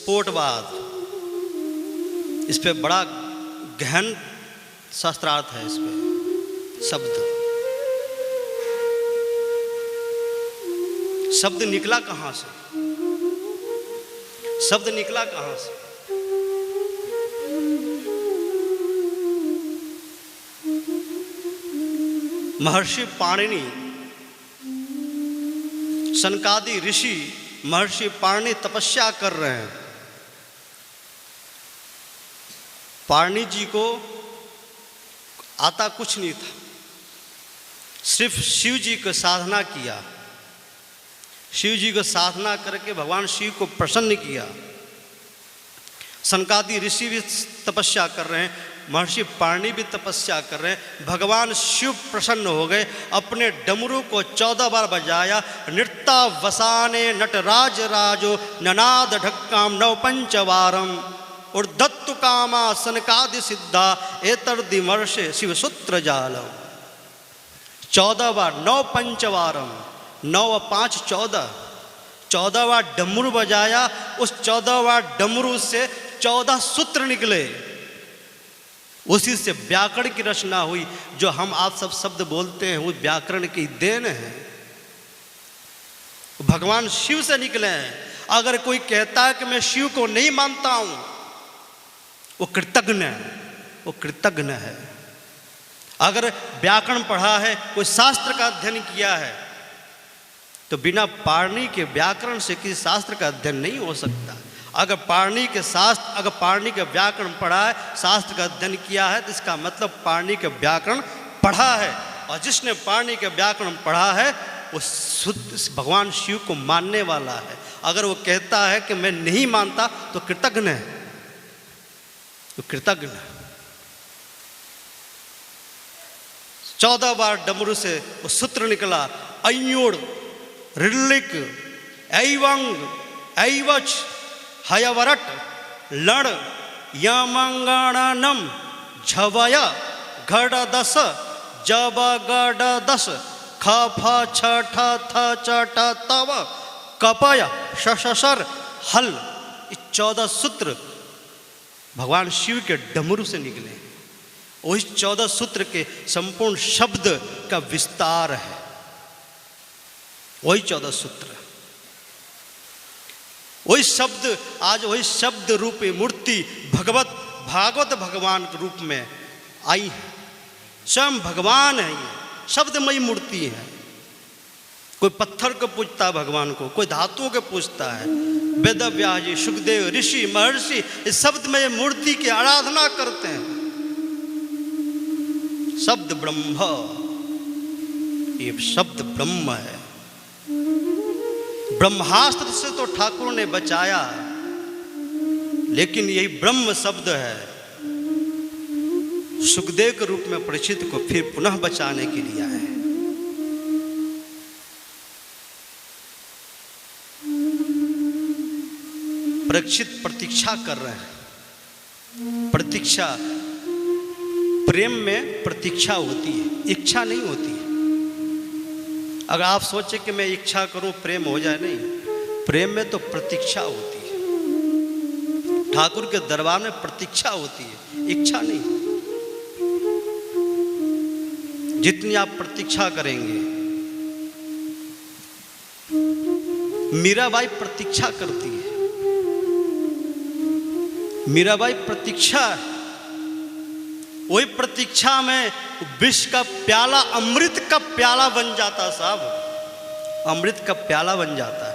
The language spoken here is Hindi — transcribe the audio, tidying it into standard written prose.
स्फोटवाद, इस पे बड़ा गहन शास्त्रार्थ है। इस पे शब्द निकला कहाँ से? शब्द निकला कहाँ से? महर्षि पाणिनि, सनकादि ऋषि महर्षि पाणिनि तपस्या कर रहे हैं। पाणिनि जी को आता कुछ नहीं था, सिर्फ शिव जी को साधना किया। शिव जी को साधना करके भगवान शिव को प्रसन्न किया। सनकादि ऋषि भी तपस्या कर रहे हैं, महर्षि पाणिनि भी तपस्या कर रहे हैं। भगवान शिव प्रसन्न हो गए, अपने डमरू को 14 बार बजाया। नृत्तावसाने नटराज राजो ननाद ढक्काम नव पंचवारम और दत्तु कामा सनकादि सिद्धा एतर्दिमर्षे शिव सूत्र जालम। 14 बार, 9 पंचवारम, 9 और 5 14, 14 बार डमरू बजाया। उस 14 बार डमरू से 14 सूत्र निकले, उसी से व्याकरण की रचना हुई। जो हम आप सब शब्द बोलते हैं वो व्याकरण की देन है, भगवान शिव से निकले हैं। अगर कोई कहता है कि मैं शिव को नहीं मानता हूं, वो कृतज्ञ है, वो कृतज्ञ है। अगर व्याकरण पढ़ा है, कोई शास्त्र का अध्ययन किया है, तो बिना पाणिनि के व्याकरण से किसी शास्त्र का अध्ययन नहीं हो सकता। अगर पाणिनि के शास्त्र, अगर पाणिनि के व्याकरण पढ़ा है, शास्त्र का अध्ययन किया है, तो इसका मतलब पाणिनि के व्याकरण पढ़ा है। और जिसने पाणिनि के व्याकरण पढ़ा है वो शुद्ध भगवान शिव को मानने वाला है। अगर वो कहता है कि मैं नहीं मानता, तो कृतज्ञ है, तो कृतज्ञ। 14 बार डमरू से वो सूत्र निकला, अयोड़ ऋलिक ऐवंग ऐवच हयवरट लड़ यमंगणनम झवय घड़दस जबगड़दस खफ छठ थ चट तव कपय शशर हल। 14 सूत्र भगवान शिव के डमरू से निकले। वही 14 सूत्र के संपूर्ण शब्द का विस्तार है, वही 14 सूत्र। वही शब्द आज वही शब्द रूपी मूर्ति भागवत भगवान के रूप में आई है। स्वयं भगवान है, ये शब्दमयी मूर्ति है। कोई पत्थर को पूजता है भगवान को, कोई धातुओं को पूजता है। वेद व्यास जी, सुखदेव ऋषि महर्षि इस शब्दमय मूर्ति की आराधना करते हैं। शब्द ब्रह्म, ये शब्द ब्रह्म है। ब्रह्मास्त्र से तो ठाकुर ने बचाया, लेकिन यही ब्रह्म शब्द है, सुखदेव के रूप में परीक्षित को फिर पुनः बचाने के लिए आए। परीक्षित प्रतीक्षा कर रहे हैं। प्रतीक्षा, प्रेम में प्रतीक्षा होती है, इच्छा नहीं होती है। अगर आप सोचे कि मैं इच्छा करूं प्रेम हो जाए, नहीं, प्रेम में तो प्रतीक्षा होती है। ठाकुर के दरबार में प्रतीक्षा होती है, इच्छा नहीं। जितनी आप प्रतीक्षा करेंगे, मीराबाई प्रतीक्षा करती है। मीराबाई प्रतीक्षा, वही प्रतीक्षा में विष का प्याला अमृत का प्याला बन जाता। साहब, अमृत का प्याला बन जाता है।